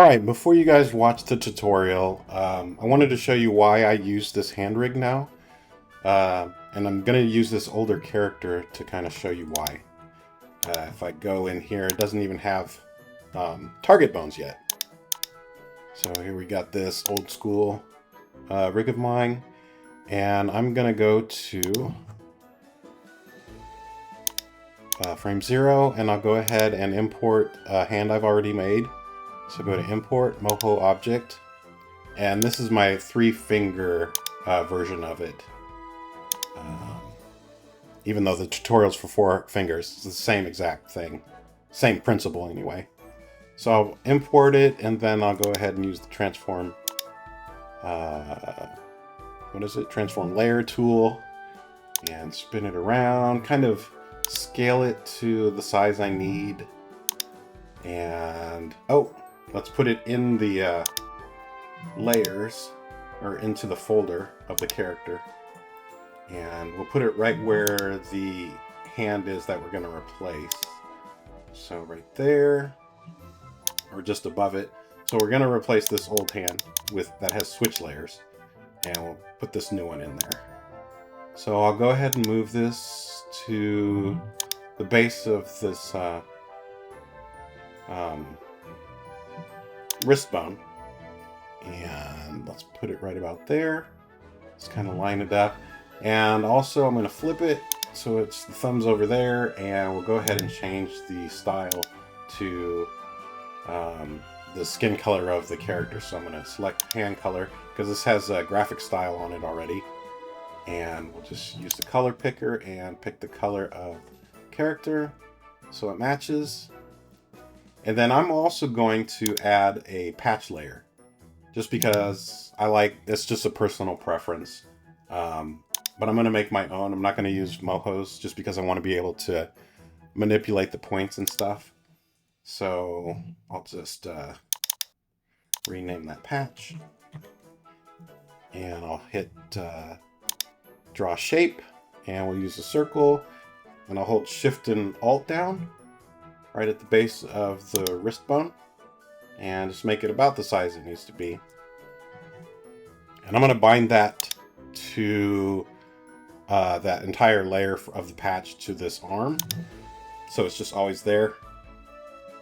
Alright, before you guys watch the tutorial, I wanted to show you why I use this hand rig now. And I'm going to use this older character to kind of show you why. If I go in here, it doesn't even have target bones yet. So here we got this old school rig of mine. And I'm going to go to frame 0, and I'll go ahead and import a hand I've already made. So go to Import, MOHO Object, and this is my 3-finger version of it. Even though the tutorial's for 4 fingers, it's the same exact thing. Same principle anyway. So I'll import it, and then I'll go ahead and use the transform, transform layer tool, and spin it around, kind of scale it to the size I need. And, let's put it in the layers, or into the folder of the character. And we'll put it right where the hand is that we're going to replace. So right there, or just above it. So we're going to replace this old hand that has switch layers. And we'll put this new one in there. So I'll go ahead and move this to the base of this wrist bone, and let's put it right about there. Let's kind of line it up, and also I'm going to flip it so it's the thumbs over there, and we'll go ahead and change the style to the skin color of the character. So I'm going to select hand color because this has a graphic style on it already, and we'll just use the color picker and pick the color of character so it matches. And then I'm also going to add a patch layer, just because it's just a personal preference. But I'm going to make my own. I'm not going to use MOHOs just because I want to be able to manipulate the points and stuff. So I'll just rename that patch. And I'll hit draw shape, and we'll use a circle. And I'll hold Shift and Alt down right at the base of the wrist bone, and just make it about the size it needs to be. And I'm going to bind that to that entire layer of the patch to this arm, so it's just always there.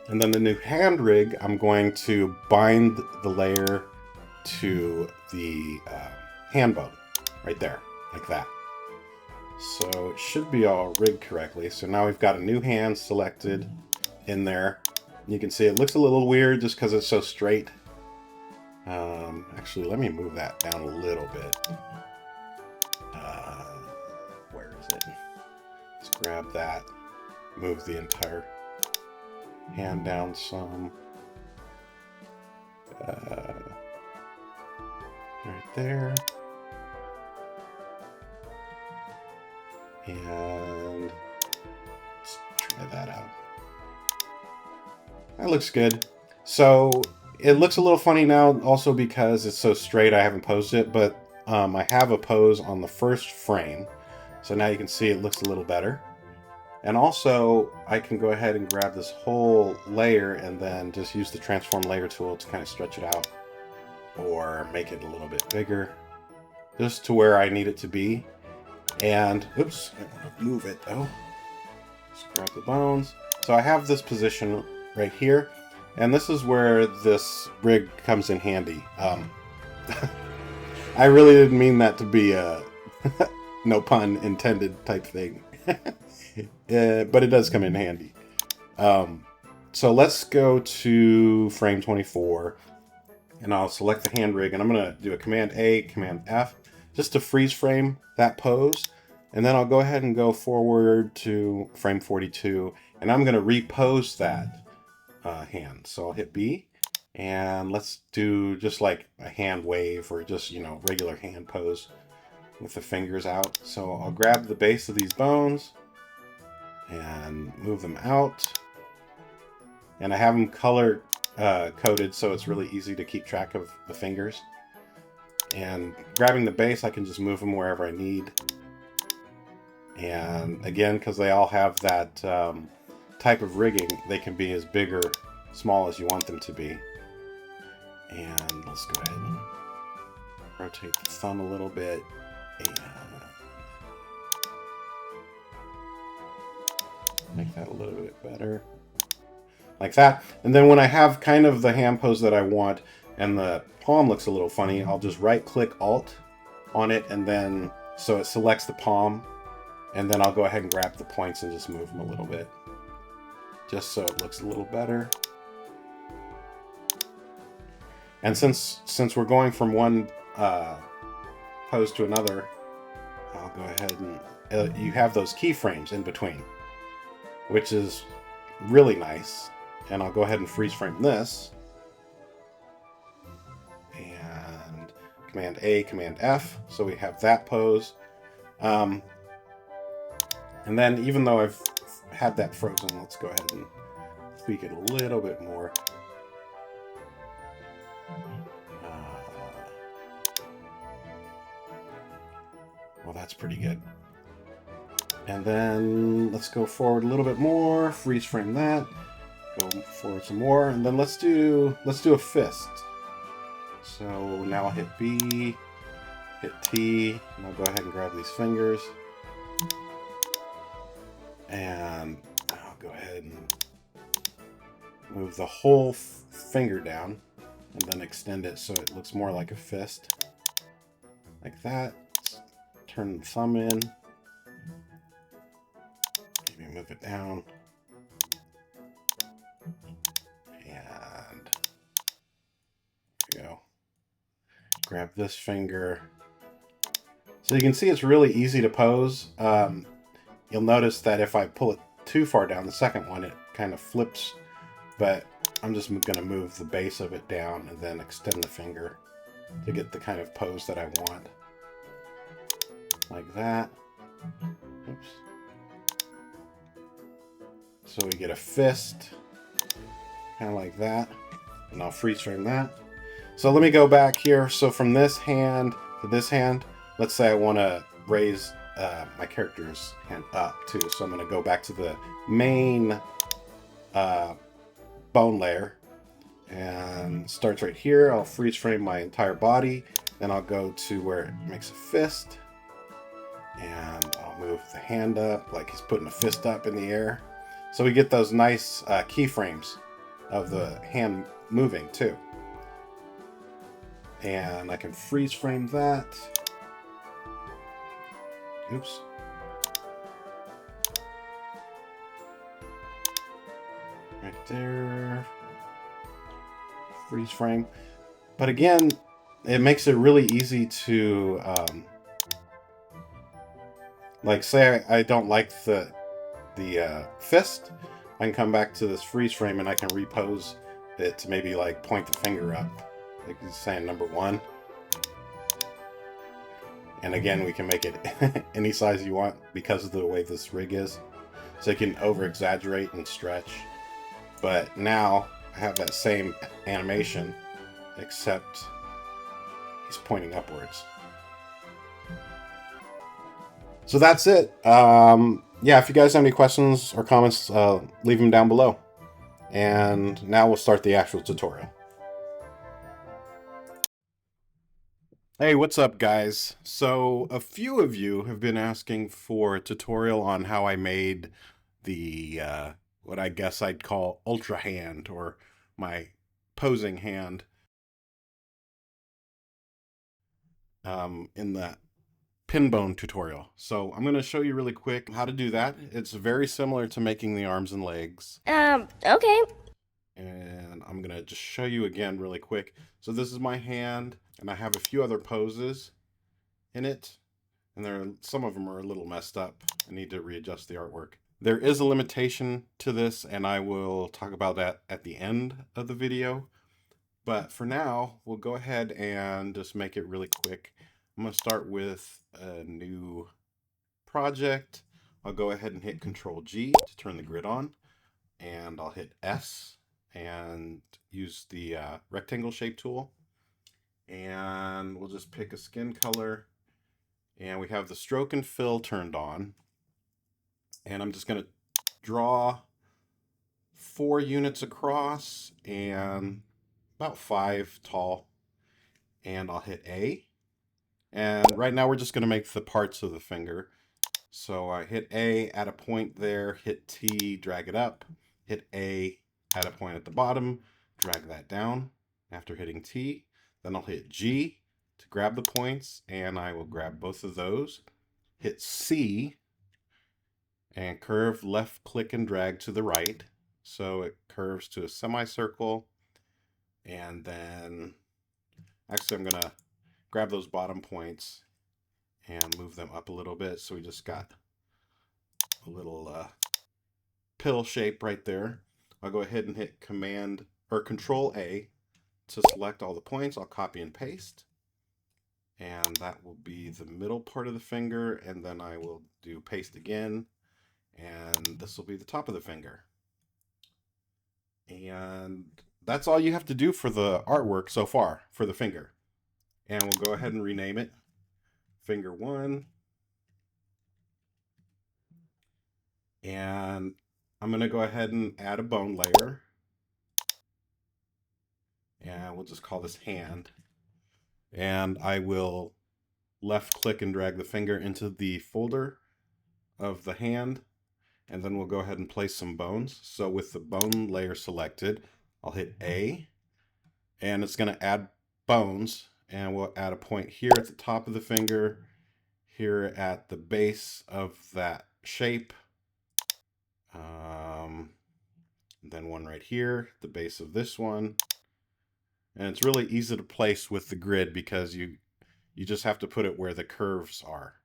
And then the new hand rig, I'm going to bind the layer to the hand bone right there, like that. So it should be all rigged correctly. So now we've got a new hand selected in there. You can see it looks a little weird just because it's so straight. Actually, let me move that down a little bit. Where is it? Let's grab that. Move the entire hand down some. Right there. And let's try that out. That looks good. So it looks a little funny now also because it's so straight. I haven't posed it, but I have a pose on the first frame. So now you can see it looks a little better. And also I can go ahead and grab this whole layer and then just use the transform layer tool to kind of stretch it out or make it a little bit bigger, just to where I need it to be. And oops, I want to move it though. Just grab the bones. So I have this position right here, and this is where this rig comes in handy. I really didn't mean that to be a no pun intended type thing. But it does come in handy. So let's go to frame 24, and I'll select the hand rig, and I'm going to do a Command A, Command F, just to freeze frame that pose. And then I'll go ahead and go forward to frame 42, and I'm going to repose that hand. So I'll hit B, and let's do just like a hand wave, or just, regular hand pose with the fingers out. So I'll grab the base of these bones and move them out. And I have them color coded, so it's really easy to keep track of the fingers. And grabbing the base, I can just move them wherever I need. And again, because they all have that type of rigging, they can be as big or small as you want them to be. And let's go ahead and rotate the thumb a little bit. And make that a little bit better. Like that. And then when I have kind of the hand pose that I want and the palm looks a little funny, I'll just right-click Alt on it, and then so it selects the palm, and then I'll go ahead and grab the points and just move them a little bit, just so it looks a little better. And since we're going from one pose to another, I'll go ahead and you have those keyframes in between, which is really nice. And I'll go ahead and freeze frame this. And Command A, Command F, so we have that pose. And then even though I've had that frozen, let's go ahead and tweak it a little bit more. Well, that's pretty good. And then let's go forward a little bit more, freeze frame that, go forward some more, and then let's do a fist. So now I'll hit B, hit T, and I'll go ahead and grab these fingers. And I'll go ahead and move the whole finger down, and then extend it so it looks more like a fist. Like that. Turn the thumb in. Maybe move it down. And there we go. Grab this finger. So you can see it's really easy to pose. You'll notice that if I pull it too far down, the second one, it kind of flips. But I'm just going to move the base of it down and then extend the finger to get the kind of pose that I want. Like that. Oops. So we get a fist, kind of like that. And I'll freeze frame that. So let me go back here. So from this hand to this hand, let's say I want to raise my character's hand up too. So I'm going to go back to the main bone layer, and starts right here. I'll freeze frame my entire body. Then I'll go to where it makes a fist. And I'll move the hand up like he's putting a fist up in the air. So we get those nice keyframes of the hand moving too. And I can freeze frame that. Oops. Right there. Freeze frame. But again, it makes it really easy to... like, say I don't like the fist, I can come back to this freeze frame and I can repose it to maybe like point the finger up, like he's saying number 1. And again, we can make it any size you want because of the way this rig is. So you can over exaggerate and stretch. But now I have that same animation, except he's pointing upwards. So that's it. Yeah, if you guys have any questions or comments, leave them down below. And now we'll start the actual tutorial. Hey, what's up, guys? So a few of you have been asking for a tutorial on how I made the, what I guess I'd call ultra hand, or my posing hand, in the pin bone tutorial. So I'm going to show you really quick how to do that. It's very similar to making the arms and legs. Okay. And I'm going to just show you again really quick. So this is my hand, and I have a few other poses in it. And some of them are a little messed up. I need to readjust the artwork. There is a limitation to this, and I will talk about that at the end of the video. But for now, we'll go ahead and just make it really quick. I'm going to start with a new project. I'll go ahead and hit Control G to turn the grid on, and I'll hit S and use the rectangle shape tool, and we'll just pick a skin color, and we have the stroke and fill turned on, and I'm just going to draw 4 units across and about 5 tall, and I'll hit A. And right now we're just going to make the parts of the finger. So I hit A, add a point there, hit T, drag it up, hit A, add a point at the bottom, drag that down after hitting T. Then I'll hit G to grab the points, and I will grab both of those. Hit C, and curve, left click and drag to the right. So it curves to a semicircle. And then, actually I'm gonna grab those bottom points and move them up a little bit. So we just got a little pill shape right there. I'll go ahead and hit Command or Control A to select all the points. I'll copy and paste. And that will be the middle part of the finger. And then I will do paste again. And this will be the top of the finger. And that's all you have to do for the artwork so far for the finger. And we'll go ahead and rename it Finger 1. And I'm going to go ahead and add a bone layer. And we'll just call this hand. And I will left click and drag the finger into the folder of the hand. And then we'll go ahead and place some bones. So with the bone layer selected, I'll hit A. And it's going to add bones. And we'll add a point here at the top of the finger, here at the base of that shape. Then one right here, the base of this one. And it's really easy to place with the grid because you just have to put it where the curves are,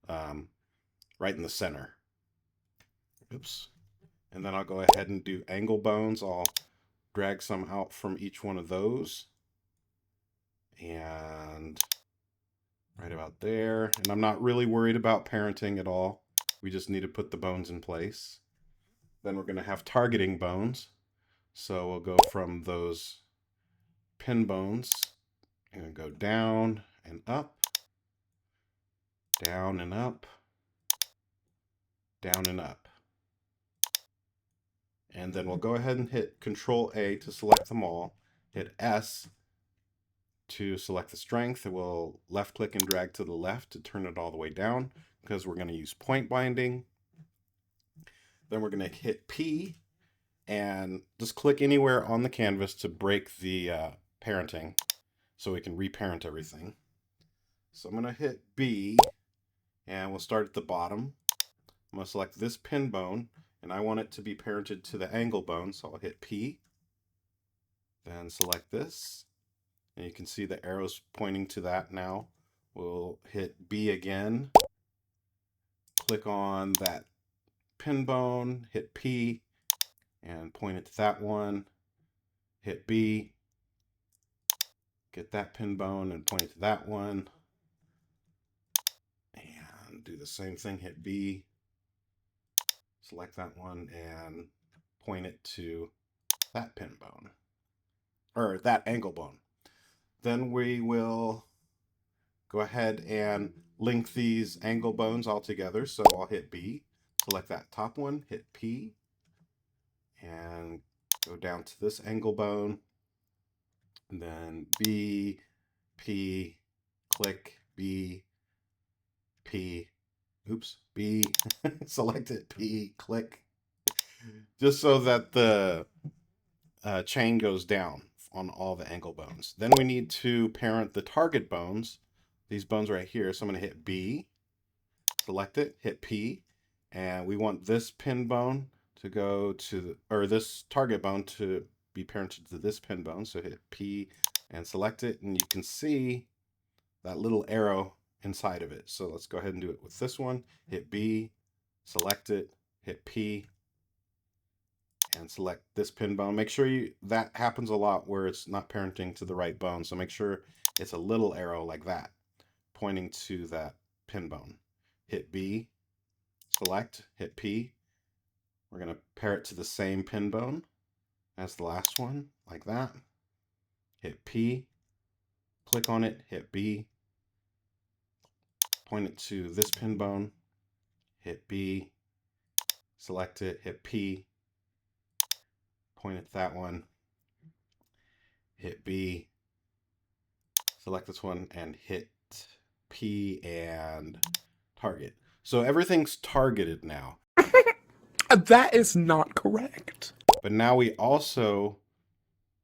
right in the center. Oops. And then I'll go ahead and do angle bones. I'll drag some out from each one of those. And right about there. And I'm not really worried about parenting at all. We just need to put the bones in place. Then we're going to have targeting bones. So we'll go from those pin bones and go down and up, down and up, down and up. And then we'll go ahead and hit Control A to select them all. Hit S to select the strength. We'll left click and drag to the left to turn it all the way down because we're going to use point binding. Then we're going to hit P and just click anywhere on the canvas to break the parenting so we can reparent everything. So I'm going to hit B and we'll start at the bottom. I'm going to select this pin bone and I want it to be parented to the angle bone, so I'll hit P. Then select this and you can see the arrows pointing to that now. We'll hit B again, click on that pin bone, hit P, and point it to that one, hit B, get that pin bone and point it to that one, and do the same thing, hit B, select that one, and point it to that pin bone, or that angle bone. Then we will go ahead and link these angle bones all together. So I'll hit B, select that top one, hit P, and go down to this angle bone, and then B, P, click, B, P, oops, B, select it, P, click, just so that the chain goes down on all the angle bones. Then we need to parent the target bones, these bones right here. So I'm going to hit B, select it, hit P, and we want this pin bone to go to, or this target bone to be parented to this pin bone. So hit P and select it, and you can see that little arrow inside of it. So let's go ahead and do it with this one. Hit B, select it, hit P, and select this pin bone. Make sure that happens a lot where it's not parenting to the right bone. So make sure it's a little arrow like that, pointing to that pin bone. Hit B, select, hit P. We're going to pair it to the same pin bone as the last one, like that. Hit P, click on it, hit B, point it to this pin bone, hit B, select it, hit P, point it to that one, hit B, select this one, and hit P and target. So everything's targeted now. That is not correct. But now we also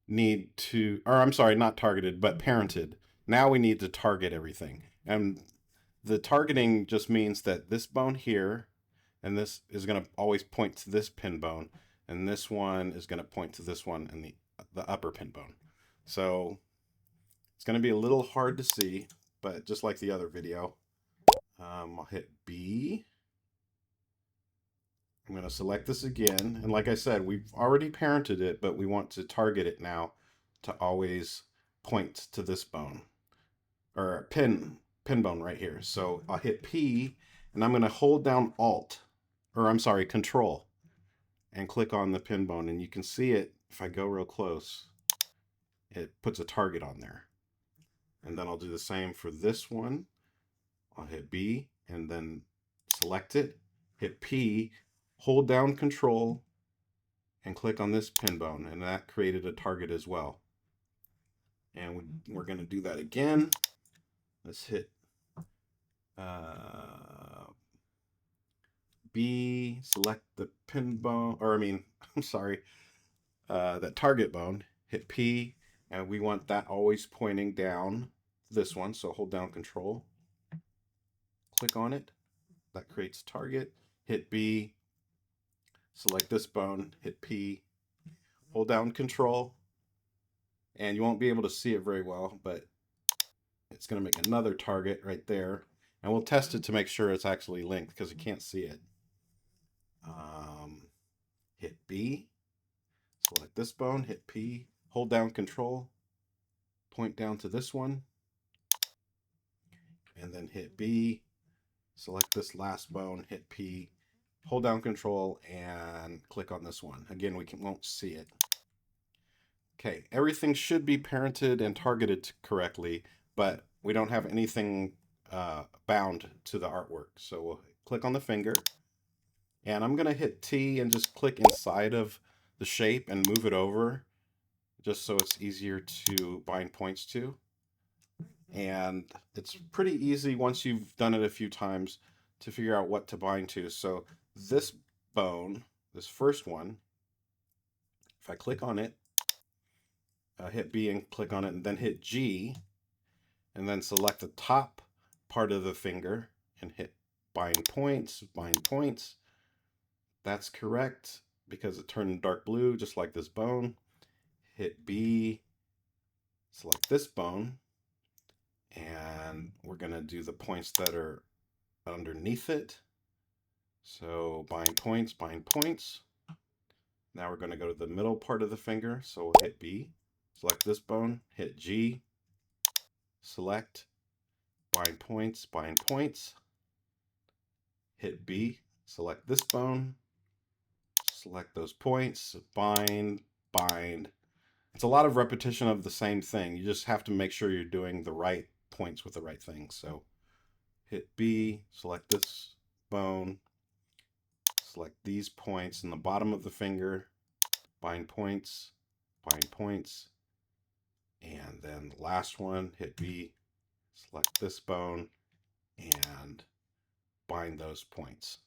need to, or I'm sorry, not targeted, but parented. Now we need to target everything. And the targeting just means that this bone here, and this is going to always point to this pin bone, and this one is going to point to this one and the upper pin bone. So it's going to be a little hard to see, but just like the other video, I'll hit B. I'm going to select this again. And like I said, we've already parented it, but we want to target it now to always point to this bone, or pin bone right here. So I'll hit P, and I'm going to hold down Alt, or I'm sorry, Control, and click on the pin bone. And you can see it, if I go real close, it puts a target on there. And then I'll do the same for this one. I'll hit B and then select it, hit P, hold down Control, and click on this pin bone, and that created a target as well. And we're going to do that again. Let's hit B, select the pin bone, or I mean, I'm sorry, that target bone, hit P, and we want that always pointing down this one. So hold down Control, click on it, that creates target, hit B, select this bone, hit P, hold down Control, and you won't be able to see it very well, but it's going to make another target right there. And we'll test it to make sure it's actually linked because you can't see it. Hit B, select this bone, hit P, hold down Control, point down to this one, and then hit B, select this last bone, hit P, hold down Control, and click on this one. Again, we won't see it. Okay, everything should be parented and targeted correctly, but we don't have anything bound to the artwork. So we'll click on the finger, and I'm going to hit T and just click inside of the shape and move it over just so it's easier to bind points to. And it's pretty easy once you've done it a few times to figure out what to bind to. So this bone, this first one, if I click on it, hit B and click on it, and then hit G, and then select the top part of the finger and hit bind points, bind points. That's correct because it turned dark blue, just like this bone. Hit B, select this bone, and we're going to do the points that are underneath it. So bind points, bind points. Now we're going to go to the middle part of the finger. So we'll hit B, select this bone, hit G, select, bind points, hit B, select this bone, select those points, bind, bind. It's a lot of repetition of the same thing. You just have to make sure you're doing the right points with the right things. So hit B, select this bone, select these points in the bottom of the finger, bind points, and then the last one, hit B, select this bone, and bind those points.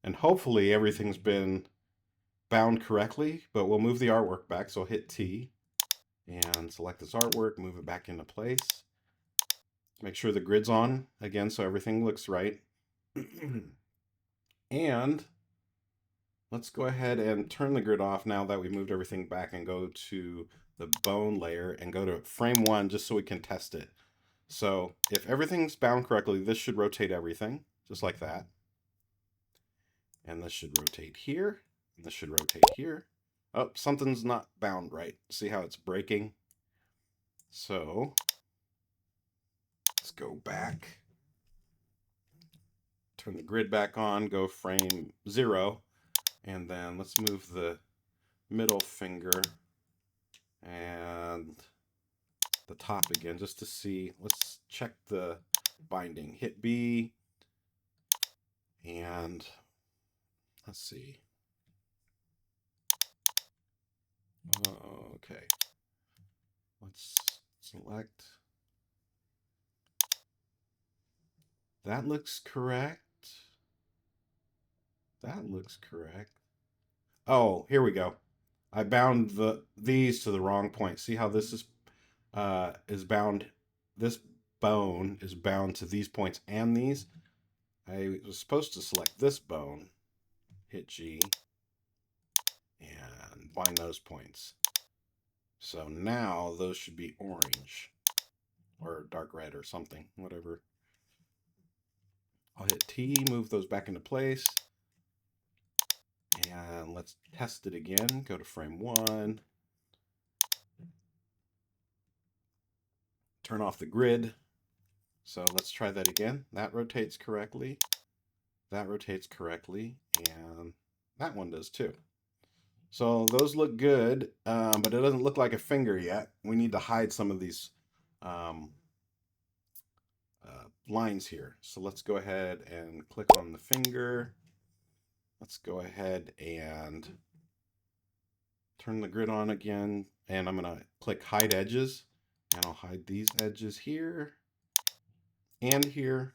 And hopefully everything's been bound correctly, but we'll move the artwork back. So hit T and select this artwork, move it back into place. Make sure the grid's on again so everything looks right. And let's go ahead and turn the grid off now that we moved everything back, and go to the bone layer and go to frame 1 just so we can test it. So if everything's bound correctly, this should rotate everything just like that. And this should rotate here, and this should rotate here. Oh, something's not bound right. See how it's breaking? So let's go back, turn the grid back on, go frame 0, and then let's move the middle finger and the top again just to see. Let's check the binding. Hit B, and let's see. Okay. Let's select. That looks correct. That looks correct. Oh, here we go. I bound these to the wrong point. See how this is bound? This bone is bound to these points and these. I was supposed to select this bone, hit G, and bind those points. So now those should be orange or dark red or something, whatever. I'll hit T, move those back into place. And let's test it again. Go to frame 1. Turn off the grid. So let's try that again. That rotates correctly. That rotates correctly. And that one does too. So those look good, but it doesn't look like a finger yet. We need to hide some of these lines here. So let's go ahead and click on the finger. Let's go ahead and turn the grid on again. And I'm going to click Hide Edges. And I'll hide these edges here and here.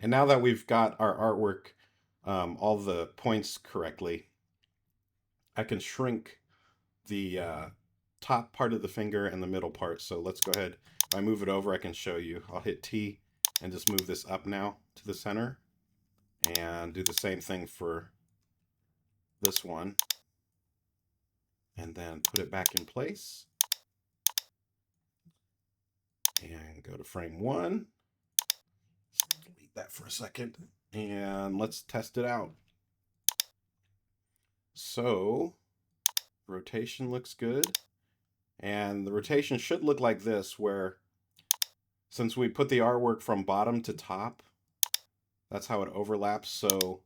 And now that we've got our artwork, all the points correctly, I can shrink the top part of the finger and the middle part. So let's go ahead. If I move it over, I can show you. I'll hit T and just move this up now to the center. And do the same thing for this one. And then put it back in place. And go to frame 1. Delete that for a second. And let's test it out. So, rotation looks good. And the rotation should look like this, where since we put the artwork from bottom to top, that's how it overlaps. So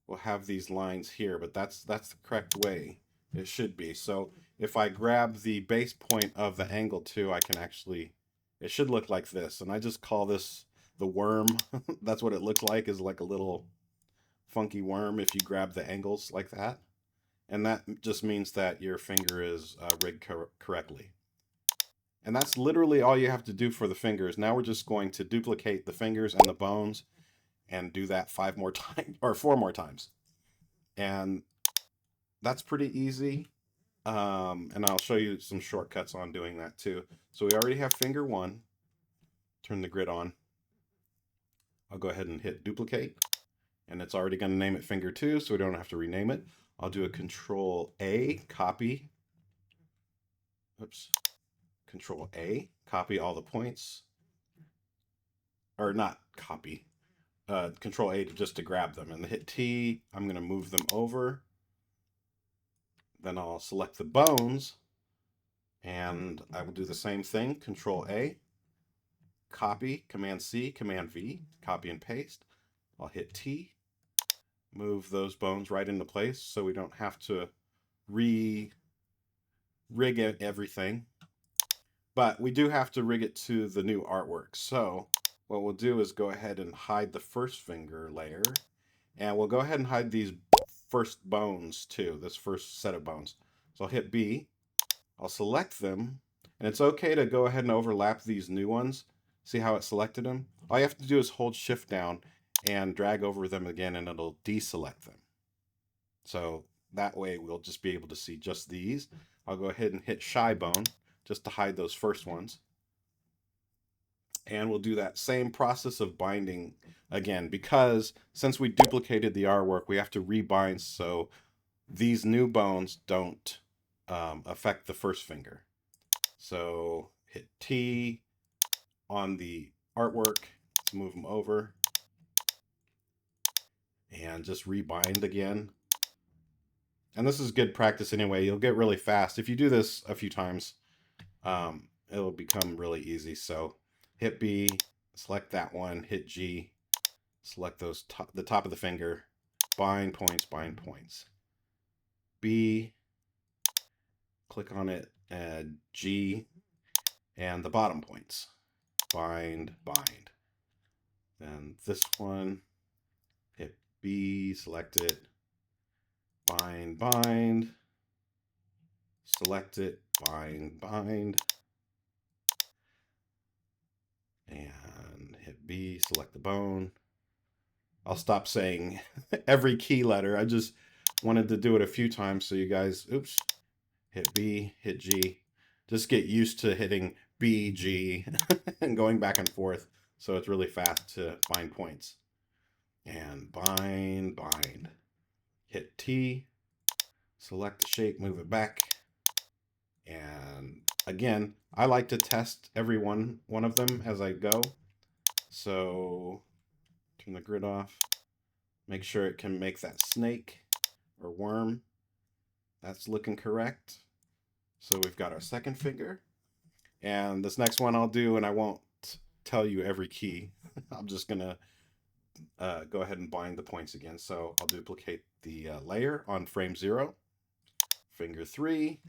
we'll have these lines here, but that's the correct way it should be. So if I grab the base point of the angle too, I can actually, it should look like this. And I just call this the worm. That's what it looks like, is like a little funky worm if you grab the angles like that. And that just means that your finger is rigged correctly. And that's literally all you have to do for the fingers. Now we're just going to duplicate the fingers and the bones and do that 5 more times or 4 more times. And that's pretty easy. And I'll show you some shortcuts on doing that too. So we already have finger 1. Turn the grid on. I'll go ahead and hit duplicate. And it's already going to name it finger 2, so we don't have to rename it. I'll do a Control A, copy. Oops. Control A, copy all the points. Or not copy. Control A just to grab them. And hit T, I'm going to move them over. Then I'll select the bones. And I will do the same thing. Control A, copy, Command C, Command V, copy and paste. I'll hit T, move those bones right into place so we don't have to rig everything. But we do have to rig it to the new artwork. So what we'll do is go ahead and hide the first finger layer. And we'll go ahead and hide these first bones too, this first set of bones. So I'll hit B. I'll select them. And it's okay to go ahead and overlap these new ones. See how it selected them? All you have to do is hold Shift down and drag over them again, and it'll deselect them. So that way we'll just be able to see just these. I'll go ahead and hit Shy Bone just to hide those first ones. And we'll do that same process of binding again, because since we duplicated the artwork, we have to rebind so these new bones don't affect the first finger. So hit T on the artwork, let's move them over, and just rebind again. And this is good practice anyway. You'll get really fast. If you do this a few times, it'll become really easy. So hit B, select that one, hit G, select those the top of the finger, bind points, bind points. B, click on it, and G, and the bottom points. Bind, bind. Then this one, hit B, select it, bind, bind, select it, bind, bind, and hit B, select the bone. I'll stop saying every key letter. I just wanted to do it a few times so you guys, oops, hit B, hit G. Just get used to hitting B, G, and going back and forth so it's really fast to bind points. And bind, bind. Hit T, select the shape, move it back. And again, I like to test every one of them as I go. So turn the grid off. Make sure it can make that snake or worm. That's looking correct. So we've got our second finger. And this next one I'll do, and I won't tell you every key. I'm just going to go ahead and bind the points again. So I'll duplicate the layer on frame 0. Finger 3.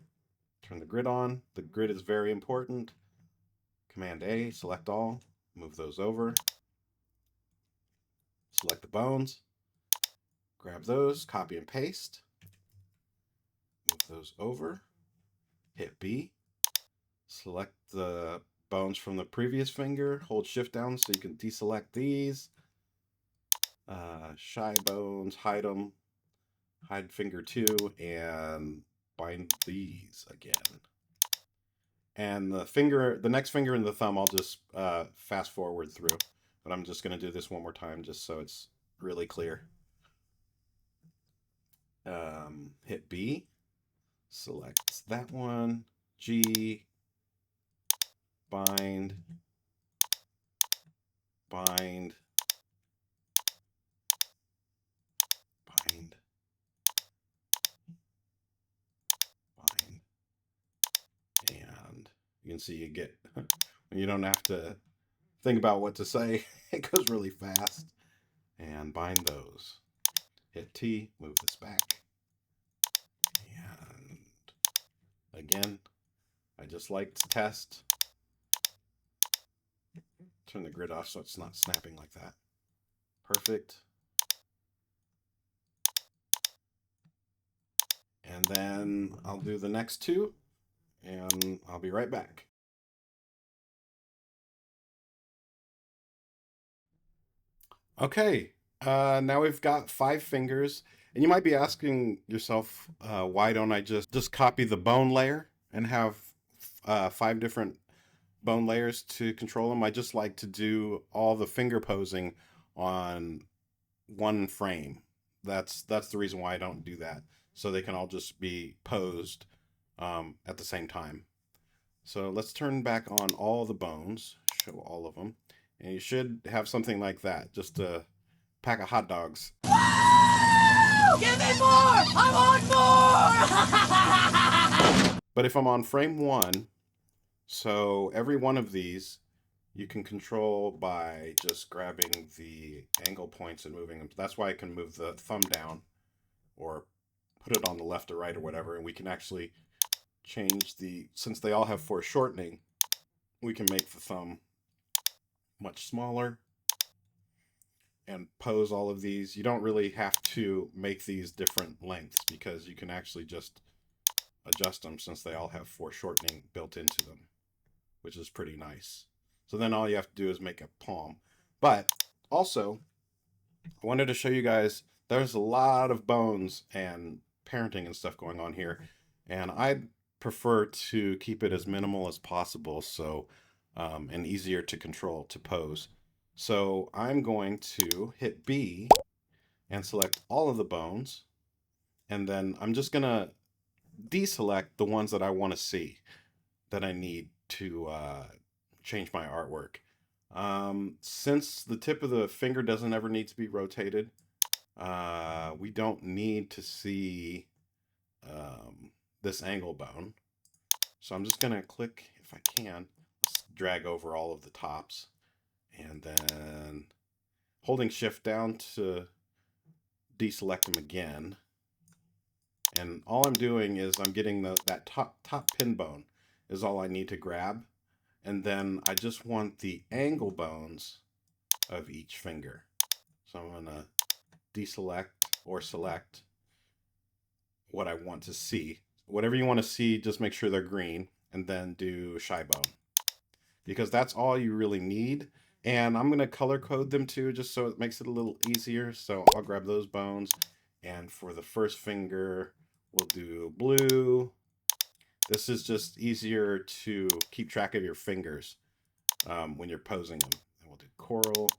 Turn the grid on. The grid is very important. Command A, select all. Move those over. Select the bones. Grab those, copy and paste. Move those over. Hit B. Select the bones from the previous finger. Hold shift down so you can deselect these. Shy bones, hide them. Hide finger 2 and bind these again. And the next finger and the thumb, I'll just fast forward through. But I'm just going to do this one more time just so it's really clear. Hit B. Select that one. G. Bind. Bind. Bind. Bind. And you can see you get, you don't have to think about what to say. It goes really fast. And bind those. Hit T, move this back. And again, I just like to test. Turn the grid off so it's not snapping like that. Perfect. And then I'll do the next two, and I'll be right back. Okay, now we've got 5 fingers, and you might be asking yourself, why don't I just copy the bone layer and have 5 different bone layers to control them? I just like to do all the finger posing on one frame. That's the reason why I don't do that. So they can all just be posed at the same time. So let's turn back on all the bones, show all of them. And you should have something like that, just a pack of hot dogs. Give me more! I want more! But if I'm on frame 1, so every one of these you can control by just grabbing the angle points and moving them. That's why I can move the thumb down or put it on the left or right or whatever, and we can actually change since they all have foreshortening, we can make the thumb much smaller and pose all of these. You don't really have to make these different lengths because you can actually just adjust them since they all have foreshortening built into them, which is pretty nice. So then all you have to do is make a palm. But also, I wanted to show you guys, there's a lot of bones and parenting and stuff going on here, and I'd prefer to keep it as minimal as possible, so and easier to control, to pose. So I'm going to hit B and select all of the bones, and then I'm just gonna deselect the ones that I want to see, that I need to change my artwork. Since the tip of the finger doesn't ever need to be rotated, we don't need to see this angle bone. So I'm just gonna click, if I can, let's drag over all of the tops, and then holding shift down to deselect them again. And all I'm doing is I'm getting that top pin bone is all I need to grab. And then I just want the angle bones of each finger. So I'm going to deselect or select what I want to see. whatever you want to see, just make sure they're green, and then do shy bone, because that's all you really need. And I'm going to color code them too, just so it makes it a little easier. So I'll grab those bones, and for the first finger, we'll do blue. This is just easier to keep track of your fingers when you're posing them. And we'll do coral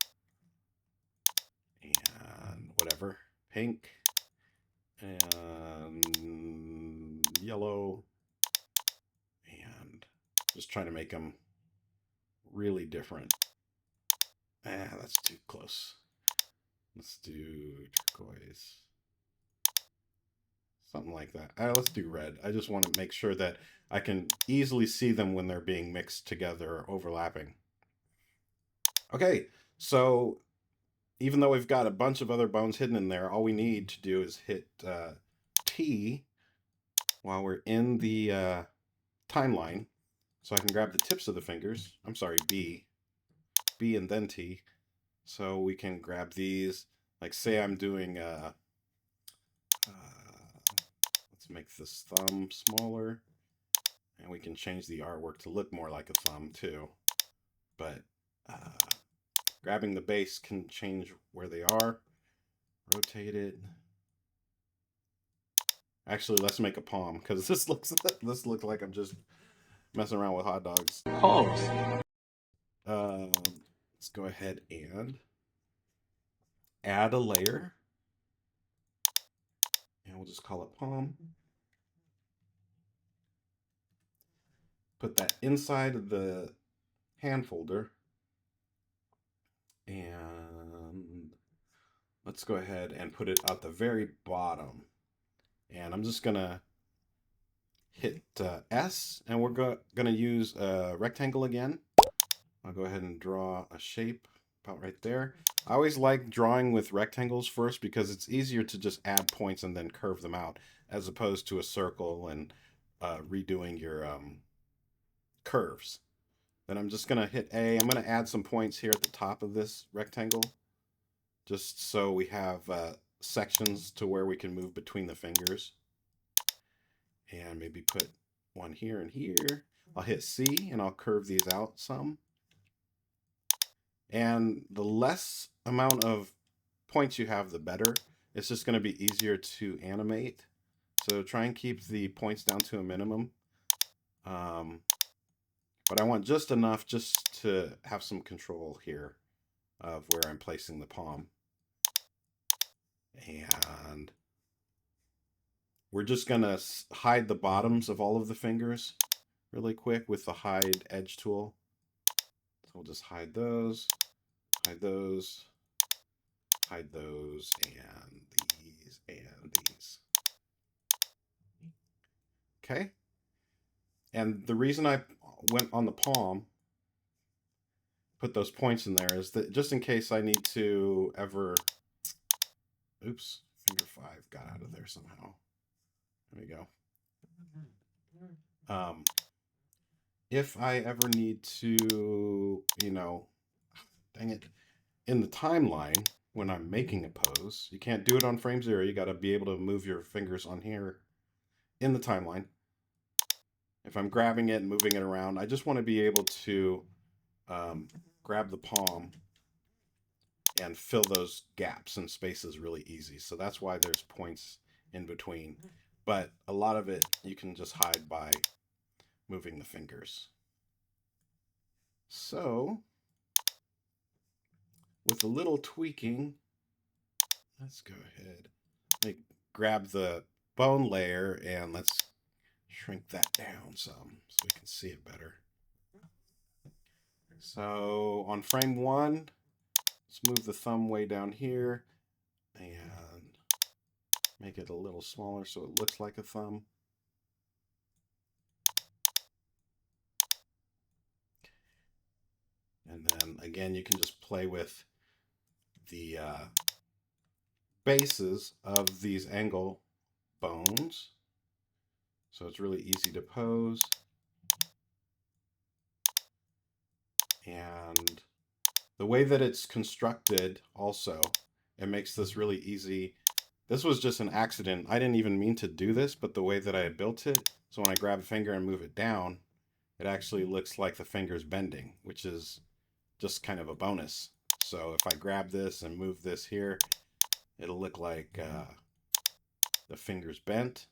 and whatever, pink and yellow, and just trying to make them really different. That's too close. Let's do turquoise. Something like that. Let's do red. I just want to make sure that I can easily see them when they're being mixed together or overlapping. Okay, so even though we've got a bunch of other bones hidden in there, all we need to do is hit T while we're in the timeline. So I can grab the tips of the fingers. I'm sorry, B and then T. So we can grab these, like say I'm doing, let's make this thumb smaller, and we can change the artwork to look more like a thumb too. But grabbing the base can change where they are. Rotate it. Actually, let's make a palm, because this looks like I'm just messing around with hot dogs. Pause. Let's go ahead and add a layer, and we'll just call it palm. Put that inside of the hand folder, and let's go ahead and put it at the very bottom. And I'm just gonna hit S, and we're gonna use a rectangle again. I'll go ahead and draw a shape about right there. I always like drawing with rectangles first, because it's easier to just add points and then curve them out, as opposed to a circle and redoing your curves. Then I'm just gonna hit A. I'm gonna add some points here at the top of this rectangle, just so we have sections to where we can move between the fingers. And maybe put one here and here. I'll hit C, and I'll curve these out some. And the less amount of points you have, the better. It's just going to be easier to animate. So try and keep the points down to a minimum. But I want just enough just to have some control here of where I'm placing the palm. And we're just going to hide the bottoms of all of the fingers really quick with the hide edge tool. So we'll just hide those, hide those, hide those, and these, and these. Okay. And the reason I went on the palm, put those points in there, is that just in case I need to ever, oops, finger 5 got out of there somehow. There we go. If I ever need to, you know, dang it, in the timeline, when I'm making a pose, you can't do it on frame 0. You got to be able to move your fingers on here in the timeline. If I'm grabbing it and moving it around, I just want to be able to grab the palm and fill those gaps and spaces really easy. So that's why there's points in between. But a lot of it you can just hide by moving the fingers. So with a little tweaking, let's go ahead. Let me grab the bone layer and let's shrink that down some so we can see it better. So on frame 1, let's move the thumb way down here and make it a little smaller so it looks like a thumb. And then again, you can just play with the bases of these angle bones. So it's really easy to pose. And the way that it's constructed also, it makes this really easy This was just an accident. I didn't even mean to do this, but the way that I had built it, so when I grab a finger and move it down, it actually looks like the finger's bending, which is just kind of a bonus. So if I grab this and move this here, it'll look like the finger's bent.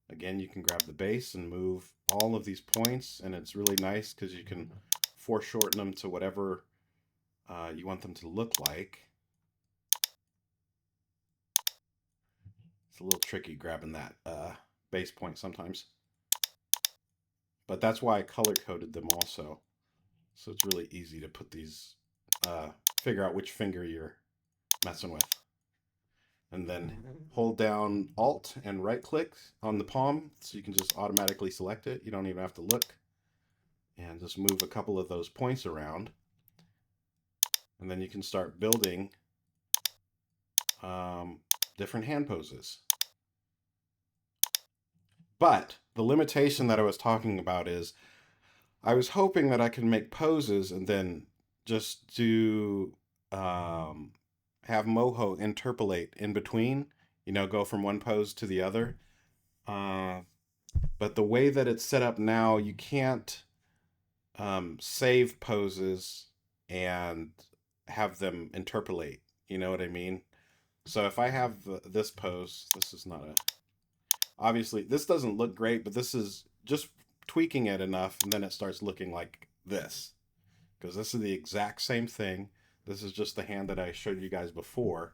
Again, you can grab the base and move all of these points, and it's really nice because you can foreshorten them to whatever you want them to look like. It's a little tricky grabbing that base point sometimes. But that's why I color-coded them also. So it's really easy to put these, figure out which finger you're messing with. And then hold down Alt and right-click on the palm so you can just automatically select it. You don't even have to look. And just move a couple of those points around. And then you can start building different hand poses. But the limitation that I was talking about is I was hoping that I could make poses and then just do have MOHO interpolate in between, you know, go from one pose to the other. But the way that it's set up now, you can't save poses and have them interpolate. You know what I mean? So if I have this pose, this is not a... Obviously, this doesn't look great, but this is just tweaking it enough, and then it starts looking like this. Because this is the exact same thing. This is just the hand that I showed you guys before.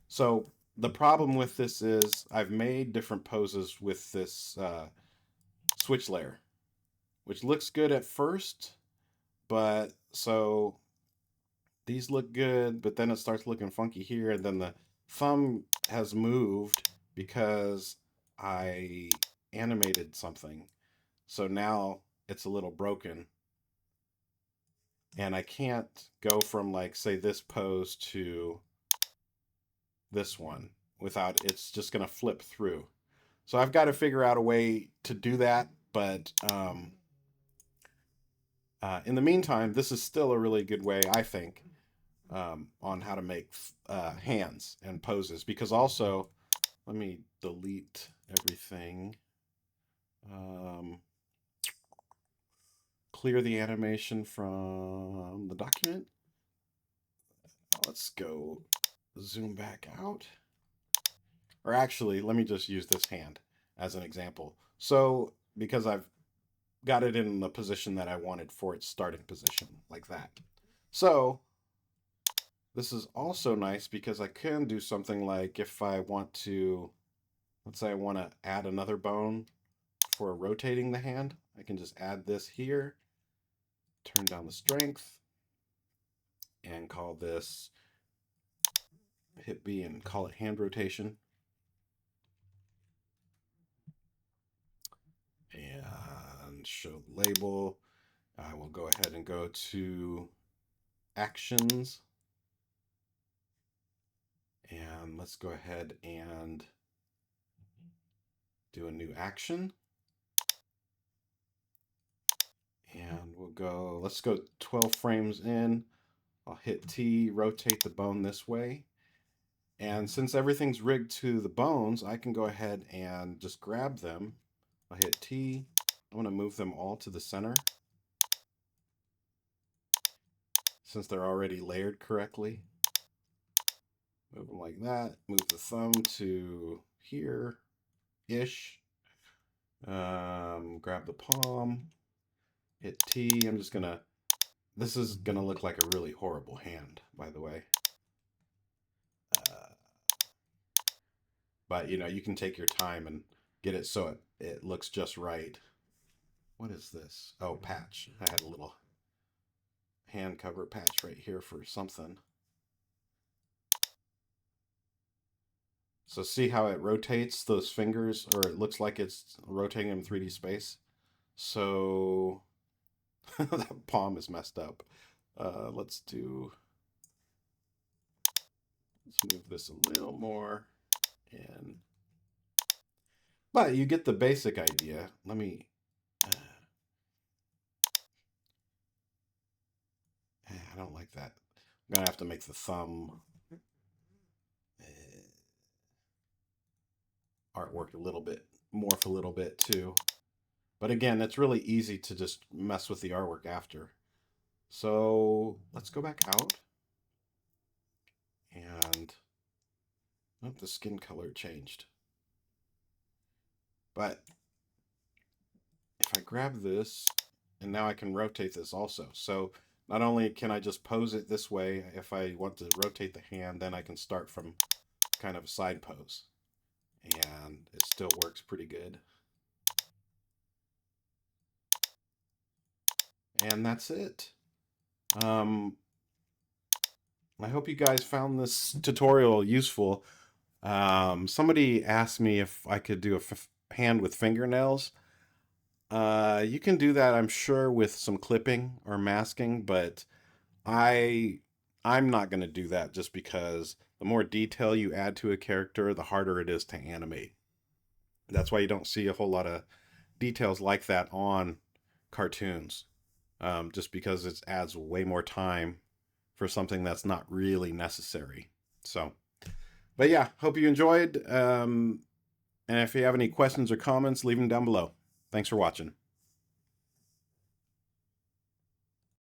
So the problem with this is I've made different poses with this switch layer, which looks good at first, but so these look good, but then it starts looking funky here, and then the thumb has moved because I animated something. So now it's a little broken. And I can't go from, like, say, this pose to this one without, it's just going to flip through. So I've got to figure out a way to do that. But in the meantime, this is still a really good way, I think, on how to make hands and poses. Because also, let me delete everything. Clear the animation from the document. Let's go zoom back out. Or actually, let me just use this hand as an example. So, because I've got it in the position that I wanted for its starting position, like that. So, this is also nice because I can do something like if I want to, let's say I want to add another bone for rotating the hand, I can just add this here, turn down the strength, and call this, hit B and call it hand rotation. And show the label. I will go ahead and go to actions. And let's go ahead and do a new action. And we'll go, let's go 12 frames in. I'll hit T, rotate the bone this way. And since everything's rigged to the bones, I can go ahead and just grab them. I'll hit T. I want to move them all to the center, since they're already layered correctly. Move them like that. Move the thumb to here-ish. Grab the palm. Hit T. I'm just going to... This is going to look like a really horrible hand, by the way. But, you know, you can take your time and get it so it looks just right. What is this? Oh, patch. I had a little hand cover patch right here for something. So see how it rotates those fingers, or it looks like it's rotating in 3D space? So that palm is messed up. Let's move this a little more. But you get the basic idea. Let me... I don't like that. I'm going to have to make the thumb... artwork a little bit, morph a little bit too. But again, it's really easy to just mess with the artwork after. So let's go back out. And oh, the skin color changed. But if I grab this, and now I can rotate this also. So not only can I just pose it this way, if I want to rotate the hand, then I can start from kind of a side pose. And it still works pretty good. And that's it. I hope you guys found this tutorial useful. Somebody asked me if I could do a hand with fingernails. You can do that, I'm sure, with some clipping or masking, but I'm not going to do that just because the more detail you add to a character, the harder it is to animate. That's why you don't see a whole lot of details like that on cartoons, just because it adds way more time for something that's not really necessary. So, but yeah, hope you enjoyed. And if you have any questions or comments, leave them down below. Thanks for watching.